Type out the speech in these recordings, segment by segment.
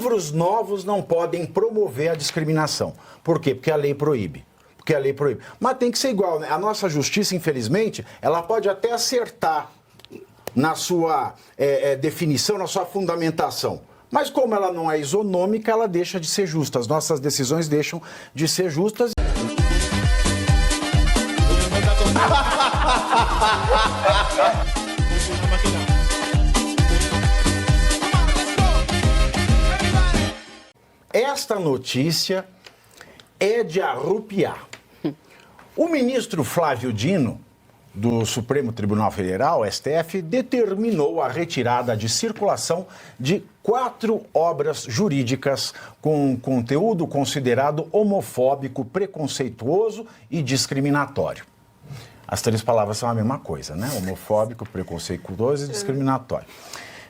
livros novos não podem promover a discriminação. Por quê? Porque a lei proíbe. Porque a lei proíbe. Mas tem que ser igual, né? A nossa justiça, infelizmente, ela pode até acertar na sua definição, na sua fundamentação. Mas como ela não é isonômica, ela deixa de ser justa. As nossas decisões deixam de ser justas. Esta notícia é de arrupiar. O ministro Flávio Dino, do Supremo Tribunal Federal, STF, determinou a retirada de circulação de 4 obras jurídicas com conteúdo considerado homofóbico, preconceituoso e discriminatório. As 3 palavras são a mesma coisa, né? Homofóbico, preconceituoso e discriminatório.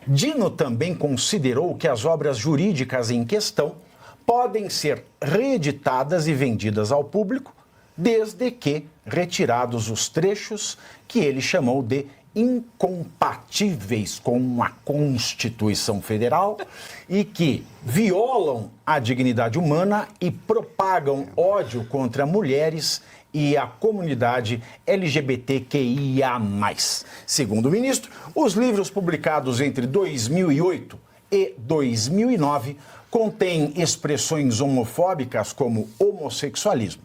Dino também considerou que as obras jurídicas em questão podem ser reeditadas e vendidas ao público, desde que retirados os trechos que ele chamou de incompatíveis com a Constituição Federal e que violam a dignidade humana e propagam ódio contra mulheres e a comunidade LGBTQIA+. Segundo o ministro, os livros publicados entre 2008 e 2009 contêm expressões homofóbicas como homossexualismo,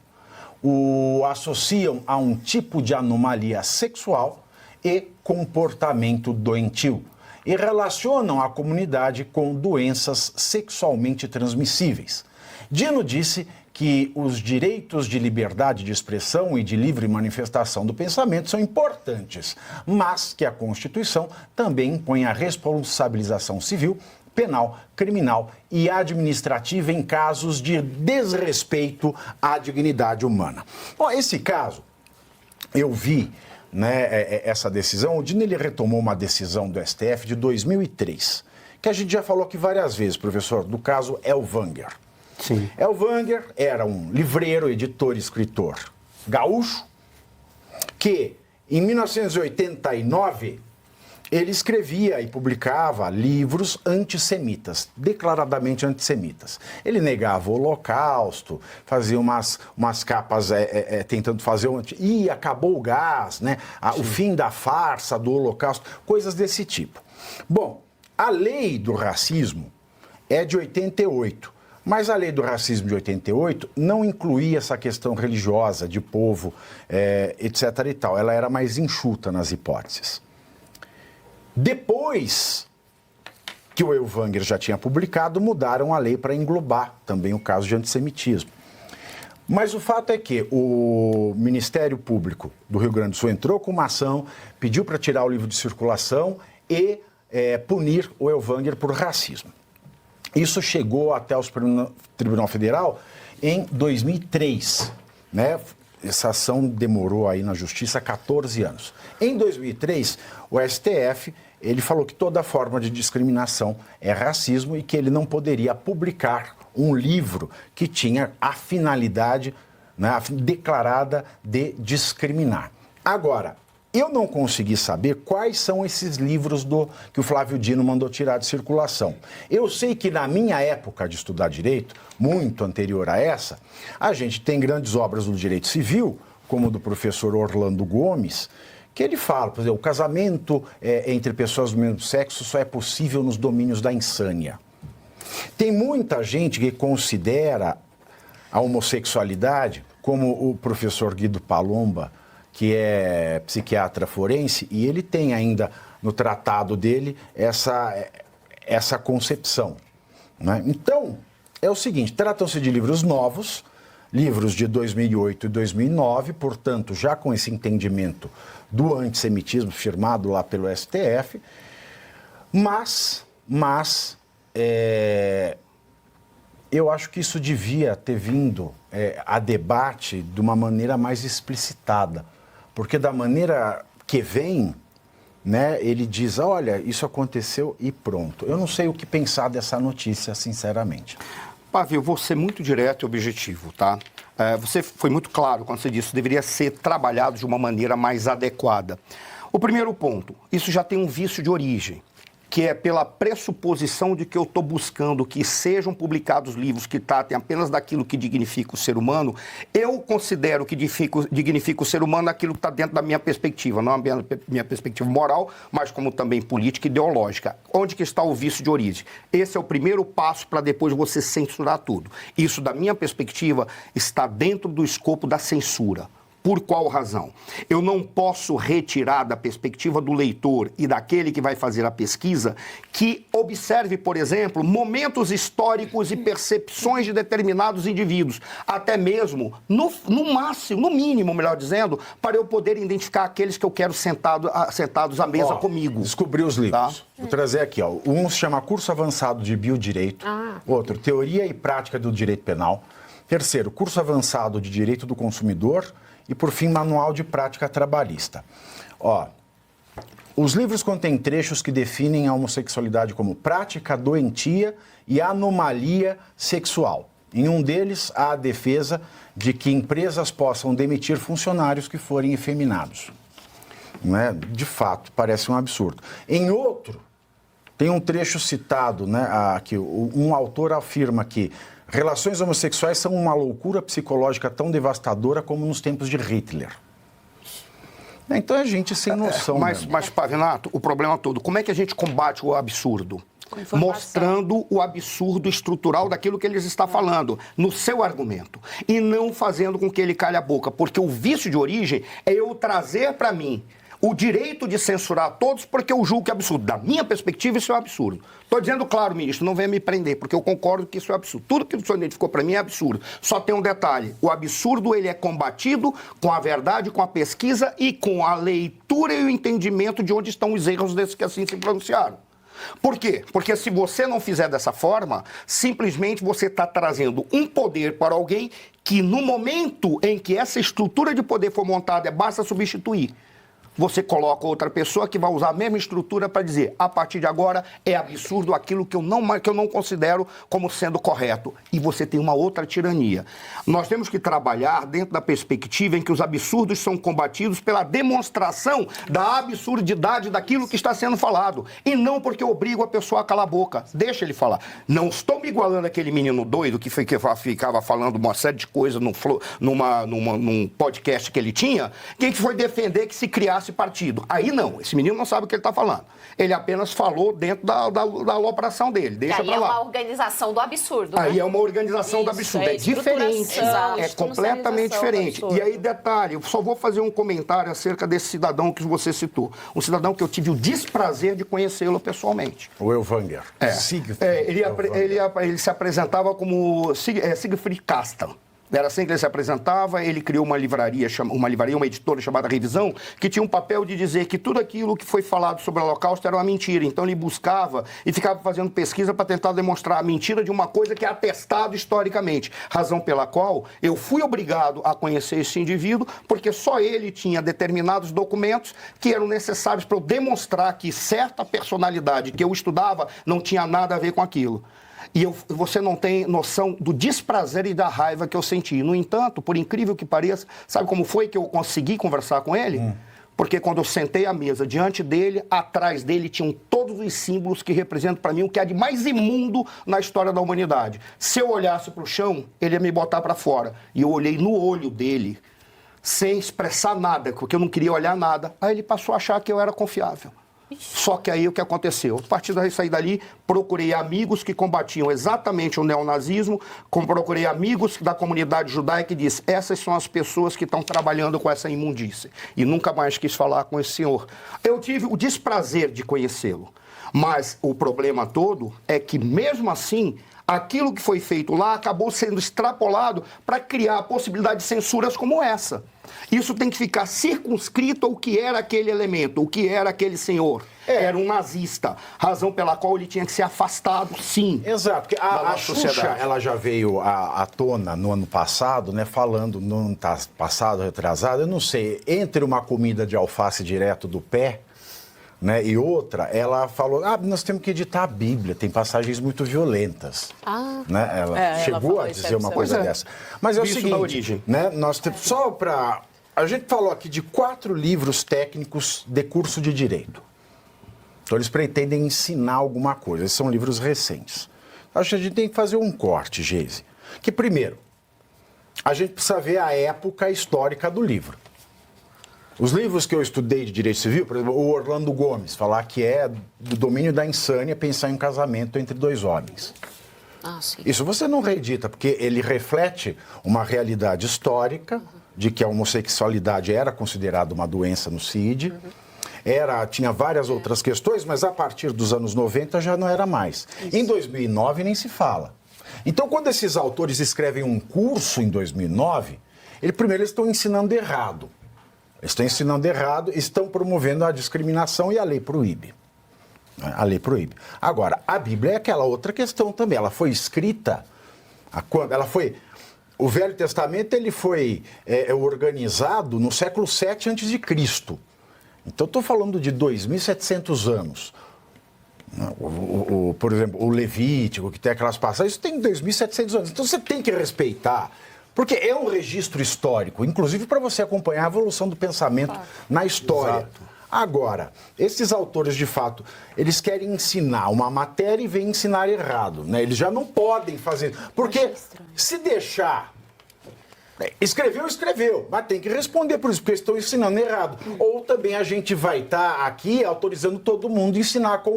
o associam a um tipo de anomalia sexual e comportamento doentio e relacionam a comunidade com doenças sexualmente transmissíveis. Dino disse que os direitos de liberdade de expressão e de livre manifestação do pensamento são importantes, mas que a Constituição também impõe a responsabilização civil, penal, criminal e administrativa em casos de desrespeito à dignidade humana. Bom, esse caso, eu vi, né, essa decisão. O Dino, ele retomou uma decisão do STF de 2003, que a gente já falou aqui várias vezes, professor, do caso Elvanger. Sim. Elvanger era um livreiro, editor e escritor gaúcho, que em 1989 ele escrevia e publicava livros antissemitas, declaradamente antissemitas. Ele negava o Holocausto, fazia umas capas tentando fazer Ih, acabou o gás, né? O fim da farsa do Holocausto, coisas desse tipo. Bom, a lei do racismo é de 88, mas a lei do racismo de 88 não incluía essa questão religiosa de povo, etc. e tal. Ela era mais enxuta nas hipóteses. Depois que o Elvanger já tinha publicado, mudaram a lei para englobar também o caso de antissemitismo. Mas o fato é que o Ministério Público do Rio Grande do Sul entrou com uma ação, pediu para tirar o livro de circulação e punir o Elvanger por racismo. Isso chegou até o Tribunal Federal em 2003, né? Essa ação demorou aí na Justiça 14 anos. Em 2003, o STF, ele falou que toda forma de discriminação é racismo e que ele não poderia publicar um livro que tinha a finalidade, né, declarada de discriminar. Agora, eu não consegui saber quais são esses livros que o Flávio Dino mandou tirar de circulação. Eu sei que na minha época de estudar direito, muito anterior a essa, a gente tem grandes obras do direito civil, como do professor Orlando Gomes, que ele fala, por exemplo, o casamento entre pessoas do mesmo sexo só é possível nos domínios da insânia. Tem muita gente que considera a homossexualidade, como o professor Guido Palomba, que é psiquiatra forense, e ele tem ainda no tratado dele essa concepção, né? Então, é o seguinte, tratam-se de livros novos, livros de 2008 e 2009, portanto, já com esse entendimento do antissemitismo firmado lá pelo STF, mas eu acho que isso devia ter vindo a debate de uma maneira mais explicitada, porque da maneira que vem, né, ele diz, olha, isso aconteceu e pronto. Eu não sei o que pensar dessa notícia, sinceramente. Pavio, eu vou ser muito direto e objetivo, tá? Você foi muito claro quando você disse que deveria ser trabalhado de uma maneira mais adequada. O primeiro ponto, isso já tem um vício de origem, que é pela pressuposição de que eu estou buscando que sejam publicados livros que tratem apenas daquilo que dignifica o ser humano, eu considero que dignifica o ser humano aquilo que está dentro da minha perspectiva, não a minha perspectiva moral, mas como também política e ideológica. Onde que está o vício de origem? Esse é o primeiro passo para depois você censurar tudo. Isso, da minha perspectiva, está dentro do escopo da censura. Por qual razão? Eu não posso retirar da perspectiva do leitor e daquele que vai fazer a pesquisa que observe, por exemplo, momentos históricos e percepções de determinados indivíduos, até mesmo, no máximo, no mínimo, melhor dizendo, para eu poder identificar aqueles que eu quero sentados à mesa comigo. Descobri os livros. Tá? Vou trazer aqui. Um se chama Curso Avançado de Biodireito, outro, Teoria e Prática do Direito Penal, terceiro, Curso Avançado de Direito do Consumidor, e, por fim, Manual de Prática Trabalhista. Os livros contêm trechos que definem a homossexualidade como prática doentia e anomalia sexual. Em um deles, há a defesa de que empresas possam demitir funcionários que forem efeminados. Não é? De fato, parece um absurdo. Em outro, tem um trecho citado, né, que um autor afirma que relações homossexuais são uma loucura psicológica tão devastadora como nos tempos de Hitler. Então é gente sem noção. Mas, Pavinato, o problema todo, como é que a gente combate o absurdo? Mostrando o absurdo estrutural daquilo que eles estão falando, no seu argumento. E não fazendo com que ele calhe a boca. Porque o vício de origem é eu trazer para mim o direito de censurar todos porque eu julgo que é absurdo. Da minha perspectiva, isso é um absurdo. Estou dizendo claro, ministro, não venha me prender, porque eu concordo que isso é absurdo. Tudo que o senhor identificou para mim é absurdo. Só tem um detalhe. O absurdo, ele é combatido com a verdade, com a pesquisa e com a leitura e o entendimento de onde estão os erros desses que assim se pronunciaram. Por quê? Porque se você não fizer dessa forma, simplesmente você está trazendo um poder para alguém que no momento em que essa estrutura de poder for montada, basta substituir. Você coloca outra pessoa que vai usar a mesma estrutura para dizer, a partir de agora é absurdo aquilo que eu não considero como sendo correto. E você tem uma outra tirania. Nós temos que trabalhar dentro da perspectiva em que os absurdos são combatidos pela demonstração da absurdidade daquilo que está sendo falado. E não porque eu obrigo a pessoa a calar a boca. Deixa ele falar. Não estou me igualando àquele menino doido que ficava falando uma série de coisas num podcast que ele tinha, que foi defender que se criasse partido. Aí não, esse menino não sabe o que ele está falando. Ele apenas falou dentro da alopração dele. Deixa pra lá. Aí é uma organização do absurdo. Aí né? é uma organização do absurdo. É diferente. É completamente diferente. E aí, detalhe, eu só vou fazer um comentário acerca desse cidadão que você citou. Um cidadão que eu tive o desprazer de conhecê-lo pessoalmente. O Elvanger. Ele se apresentava como Siegfried Kastan. Era assim que ele se apresentava, ele criou uma editora chamada Revisão, que tinha um papel de dizer que tudo aquilo que foi falado sobre o Holocausto era uma mentira. Então ele buscava e ficava fazendo pesquisa para tentar demonstrar a mentira de uma coisa que é atestado historicamente. Razão pela qual eu fui obrigado a conhecer esse indivíduo, porque só ele tinha determinados documentos que eram necessários para eu demonstrar que certa personalidade que eu estudava não tinha nada a ver com aquilo. E você não tem noção do desprazer e da raiva que eu senti. No entanto, por incrível que pareça, sabe como foi que eu consegui conversar com ele? Porque quando eu sentei à mesa diante dele, atrás dele tinham todos os símbolos que representam para mim o que há de mais imundo na história da humanidade. Se eu olhasse para o chão, ele ia me botar para fora. E eu olhei no olho dele, sem expressar nada, porque eu não queria olhar nada. Aí ele passou a achar que eu era confiável. Só que aí o que aconteceu? A partir daí, saí dali, procurei amigos que combatiam exatamente o neonazismo, procurei amigos da comunidade judaica e disse, essas são as pessoas que estão trabalhando com essa imundície. E nunca mais quis falar com esse senhor. Eu tive o desprazer de conhecê-lo. Mas o problema todo é que, mesmo assim, aquilo que foi feito lá acabou sendo extrapolado para criar a possibilidade de censuras como essa. Isso tem que ficar circunscrito ao que era aquele elemento, o que era aquele senhor. Era um nazista, razão pela qual ele tinha que ser afastado, sim. Exato, porque a Xuxa, ela já veio à tona no ano passado, né, falando, no ano passado, retrasado, eu não sei, entre uma comida de alface direto do pé, né, e outra, ela falou, nós temos que editar a Bíblia, tem passagens muito violentas. Né? Ela chegou a dizer uma coisa dessa. Mas é o seguinte, né, nós temos, só para... A gente falou aqui de 4 livros técnicos de curso de Direito. Então, eles pretendem ensinar alguma coisa. Esses são livros recentes. Acho que a gente tem que fazer um corte, Geise. Que, primeiro, a gente precisa ver a época histórica do livro. Os livros que eu estudei de direito civil, por exemplo, o Orlando Gomes, falar que é do domínio da insânia pensar em um casamento entre dois homens. Ah, sim. Isso você não reedita, porque ele reflete uma realidade histórica de que a homossexualidade era considerada uma doença no CID, tinha várias outras questões, mas a partir dos anos 90 já não era mais. Isso. Em 2009 nem se fala. Então, quando esses autores escrevem um curso em 2009, primeiro eles estão ensinando errado. Eles estão ensinando errado, estão promovendo a discriminação e a lei proíbe. A lei proíbe. Agora, a Bíblia é aquela outra questão também. Ela foi escrita o Velho Testamento ele foi organizado no século VII a.C. Então, estou falando de 2.700 anos. Por exemplo, o Levítico, que tem aquelas passagens, isso tem 2.700 anos. Então, você tem que respeitar, porque é um registro histórico, inclusive para você acompanhar a evolução do pensamento na história. Exato. Agora, esses autores, de fato, eles querem ensinar uma matéria e vêm ensinar errado, né? Eles já não podem fazer, porque se deixar... Escreveu, mas tem que responder por isso, porque eles estão ensinando errado. Ou também a gente vai estar aqui autorizando todo mundo a ensinar como...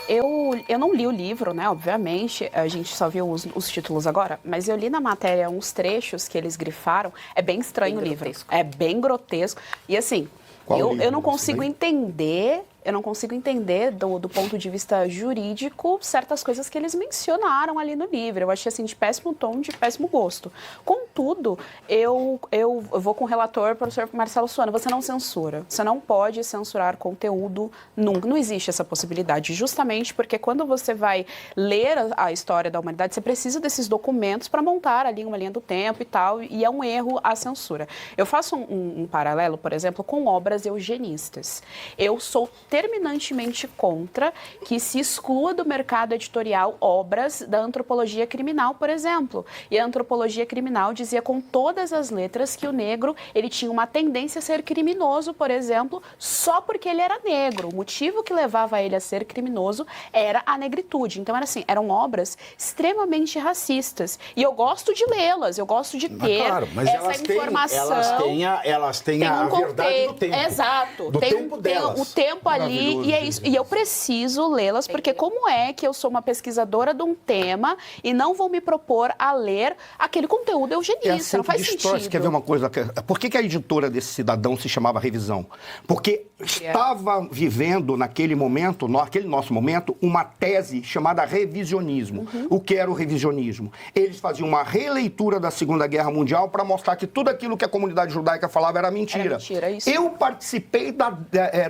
Eu não li o livro, né, obviamente, a gente só viu os títulos agora, mas eu li na matéria uns trechos que eles grifaram, é bem estranho o livro, é bem grotesco, e assim, eu não consigo entender... do ponto de vista jurídico, certas coisas que eles mencionaram ali no livro. Eu achei, assim, de péssimo tom, de péssimo gosto. Contudo, eu vou com o relator, professor Marcelo Suano, você não censura. Você não pode censurar conteúdo nunca. Não existe essa possibilidade. Justamente porque quando você vai ler a história da humanidade, você precisa desses documentos para montar ali uma linha do tempo e tal, e é um erro a censura. Eu faço um paralelo, por exemplo, com obras eugenistas. Eu sou terminantemente contra que se exclua do mercado editorial obras da antropologia criminal, por exemplo. E a antropologia criminal dizia com todas as letras que o negro ele tinha uma tendência a ser criminoso, por exemplo, só porque ele era negro. O motivo que levava ele a ser criminoso era a negritude. Então, eram obras extremamente racistas. E eu gosto de lê-las, eu gosto de ter essa informação. Elas têm a verdade do tempo. Exato. Do tempo delas. O tempo ali, e é isso. E eu preciso lê-las, porque como é que eu sou uma pesquisadora de um tema e não vou me propor a ler aquele conteúdo eugenista? Não faz sentido. Você quer ver uma coisa? Por que a editora desse cidadão se chamava Revisão? Porque estava vivendo naquele momento, naquele nosso momento, uma tese chamada revisionismo. O que era o revisionismo? Eles faziam uma releitura da Segunda Guerra Mundial para mostrar que tudo aquilo que a comunidade judaica falava era mentira. Era mentira, isso. Eu participei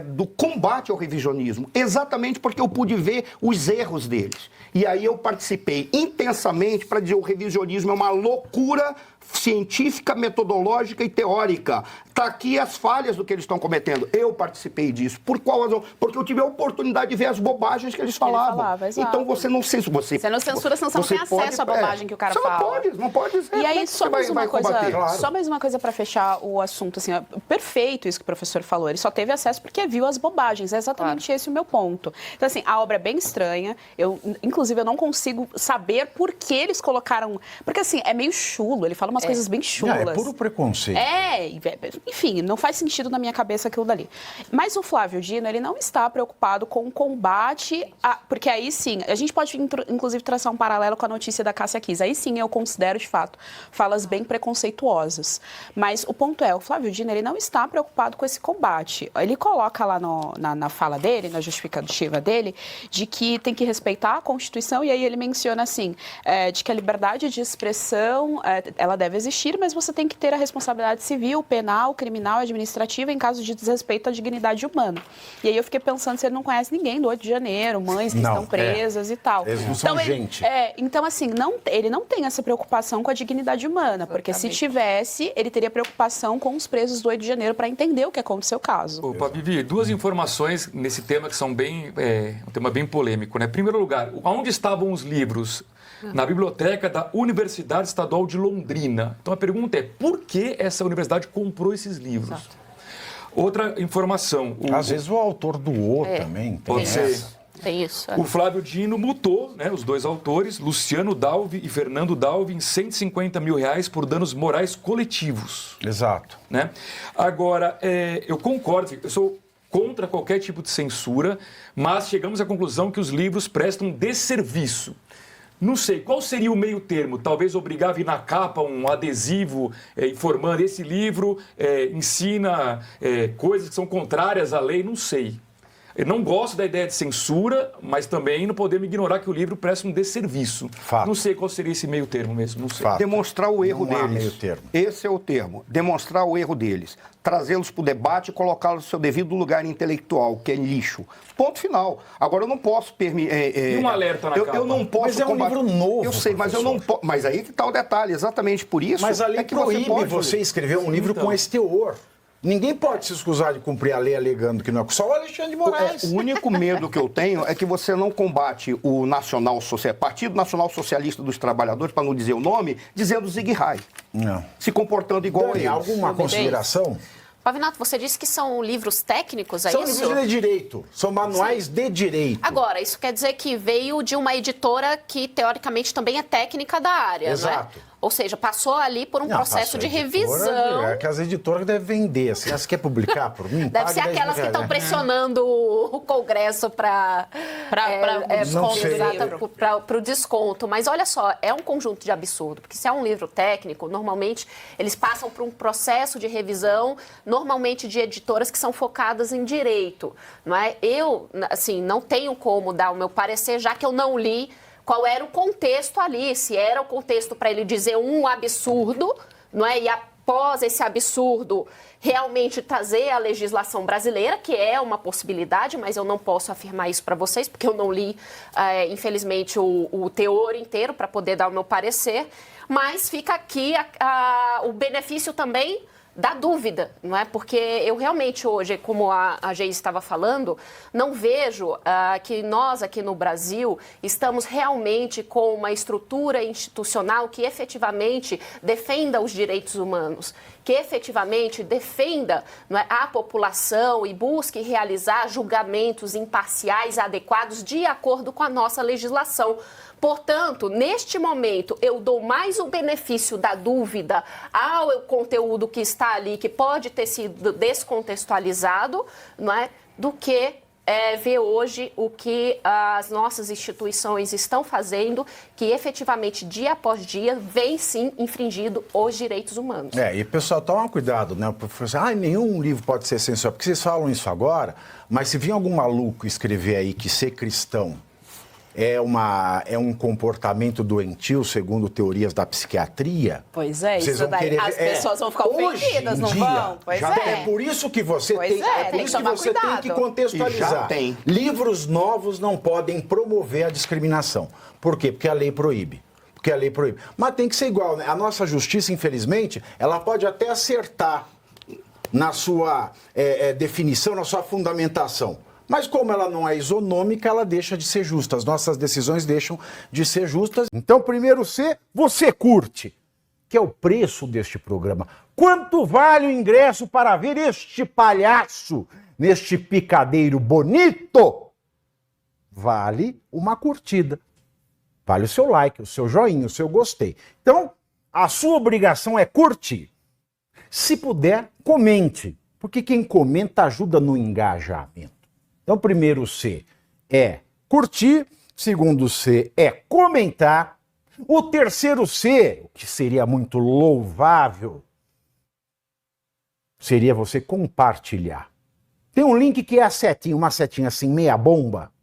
do combate ao revisionismo, exatamente porque eu pude ver os erros deles. E aí eu participei intensamente para dizer que o revisionismo é uma loucura científica, metodológica e teórica. Está aqui as falhas do que eles estão cometendo. Eu participei disso. Por qual razão? Porque eu tive a oportunidade de ver as bobagens que eles falavam. Então você não censura. Você não censura, senão você não tem acesso à bobagem que o cara fala. Não pode dizer. E aí, só mais uma coisa para fechar o assunto. Assim, perfeito isso que o professor falou. Ele só teve acesso porque viu as bobagens. É exatamente esse o meu ponto. Então, assim, a obra é bem estranha. Inclusive, eu não consigo saber por que eles colocaram... Porque, assim, é meio chulo. Ele fala umas coisas bem chulas. É puro preconceito. Enfim, não faz sentido na minha cabeça aquilo dali. Mas o Flávio Dino, ele não está preocupado com o combate, porque aí sim, a gente pode inclusive traçar um paralelo com a notícia da Cássia Kiss. Aí sim eu considero, de fato, falas bem preconceituosas. Mas o ponto é, o Flávio Dino, ele não está preocupado com esse combate. Ele coloca lá na fala dele, na justificativa dele, de que tem que respeitar a Constituição, e aí ele menciona assim, de que a liberdade de expressão, ela deve existir, mas você tem que ter a responsabilidade civil, penal, criminal, administrativa em caso de desrespeito à dignidade humana. E aí eu fiquei pensando se ele não conhece ninguém do 8 de janeiro, mães que estão presas e tal. Eles não são gente. Então, assim, ele não tem essa preocupação com a dignidade humana, porque se tivesse, ele teria preocupação com os presos do 8 de janeiro para entender o que aconteceu o caso. Opa, Vivi, duas informações nesse tema que são um tema bem polêmico, né? Em primeiro lugar, onde estavam os livros? Na biblioteca da Universidade Estadual de Londrina. Então a pergunta é, por que essa universidade comprou esses livros? Exato. Outra informação. Às vezes o autor doou também. Pode tem ser. essa. Tem isso. O Flávio Dino multou, né, os dois autores, Luciano Dalvi e Fernando Dalvi, em R$150 mil por danos morais coletivos. Exato. Né? Agora, eu concordo, eu sou contra qualquer tipo de censura, mas chegamos à conclusão que os livros prestam desserviço. Não sei, qual seria o meio termo? Talvez obrigar a vir na capa um adesivo informando esse livro ensina coisas que são contrárias à lei, não sei. Eu não gosto da ideia de censura, mas também não podemos ignorar que o livro presta um desserviço. Fato. Não sei qual seria esse meio termo mesmo, não sei. Fato. Demonstrar o erro Não há deles. meio termo. Esse é o termo. Demonstrar o erro deles. Trazê-los para o debate e colocá-los no seu devido lugar intelectual, que é lixo. Ponto final. Agora, eu não posso permitir... E um alerta na capa. Eu não posso Mas é um livro novo, Eu sei, mas eu não posso... Mas aí que está o detalhe. Exatamente por isso Mas a lei que proíbe pode você escrever um livro Então. com esse teor. Ninguém pode se escusar de cumprir a lei alegando que não é. Só o Alexandre de Moraes. O único medo que eu tenho é que você não combate o Partido Nacional Socialista dos Trabalhadores, para não dizer o nome, dizendo Zig Heil. Não. Se comportando igual Dani, a eles. alguma consideração? Pavinato, você disse que são livros técnicos, é São isso? livros de direito. São manuais de direito. Agora, isso quer dizer que veio de uma editora que, teoricamente, também é técnica da área, Exato. né? Ou seja, passou ali por um Não, processo passou de a editora, revisão. É que as editoras devem vender. Assim, você quer publicar por mim? Deve Pague ser 10 aquelas que mil estão reais, né? pressionando o Congresso para Não sei. o desconto. Mas olha só, é um conjunto de absurdo, porque se é um livro técnico, normalmente eles passam por um processo de revisão, normalmente de editoras que são focadas em direito. Não é? Eu, assim, não tenho como dar o meu parecer, já que eu não li qual era o contexto ali, se era o contexto para ele dizer um absurdo, não é? E após esse absurdo, realmente trazer a legislação brasileira, que é uma possibilidade, mas eu não posso afirmar isso para vocês, porque eu não li, infelizmente, o teor inteiro para poder dar o meu parecer. Mas fica aqui o benefício também da dúvida, não é? Porque eu realmente hoje, como a Geise estava falando, não vejo que nós aqui no Brasil estamos realmente com uma estrutura institucional que efetivamente defenda os direitos humanos, que efetivamente defenda, não é, a população e busque realizar julgamentos imparciais adequados de acordo com a nossa legislação. Portanto, neste momento, eu dou mais o benefício da dúvida ao conteúdo que está ali, que pode ter sido descontextualizado, não é, do que ver hoje o que as nossas instituições estão fazendo, que efetivamente, dia após dia, vem sim infringindo os direitos humanos. E pessoal, toma cuidado, né? O professor, nenhum livro pode ser censurado, porque vocês falam isso agora, mas se vir algum maluco escrever aí que ser cristão é um comportamento doentio, segundo teorias da psiquiatria. Pois é, vocês isso vão daí. querer As ver. pessoas vão ficar Hoje ofendidas, em não dia, vão? Pois já é. É por isso que você Pois tem, é, por tem isso que que tomar você tem cuidado. que contextualizar. E já tem. Livros novos não podem promover a discriminação. Por quê? Porque a lei proíbe. Porque a lei proíbe. Mas tem que ser igual, né? A nossa justiça, infelizmente, ela pode até acertar na sua definição, na sua fundamentação. Mas como ela não é isonômica, ela deixa de ser justa. As nossas decisões deixam de ser justas. Então, primeiro C, você curte, que é o preço deste programa. Quanto vale o ingresso para ver este palhaço neste picadeiro bonito? Vale uma curtida. Vale o seu like, o seu joinha, o seu gostei. Então, a sua obrigação é curtir. Se puder, comente, porque quem comenta ajuda no engajamento. Então, primeiro C é curtir, segundo C é comentar, o terceiro C, o que seria muito louvável, seria você compartilhar. Tem um link que é a setinha, uma setinha assim, meia bomba.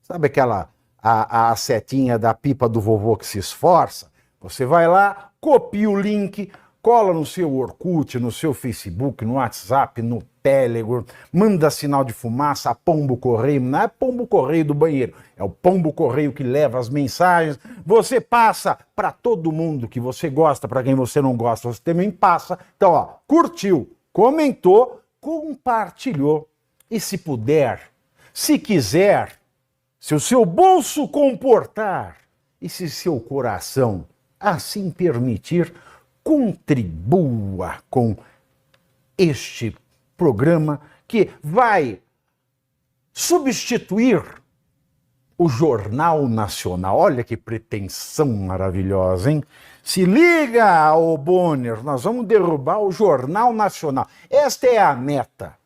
Sabe aquela, a setinha da pipa do vovô que se esforça? Você vai lá, copia o link, cola no seu Orkut, no seu Facebook, no WhatsApp, no Telegram, manda sinal de fumaça, pombo correio, não é pombo correio do banheiro, é o pombo correio que leva as mensagens, você passa para todo mundo que você gosta, para quem você não gosta, você também passa. Então, ó, curtiu, comentou, compartilhou e se puder, se quiser, se o seu bolso comportar e se seu coração assim permitir, contribua com este programa que vai substituir o Jornal Nacional. Olha que pretensão maravilhosa, hein? Se liga, ô Bonner, nós vamos derrubar o Jornal Nacional. Esta é a meta.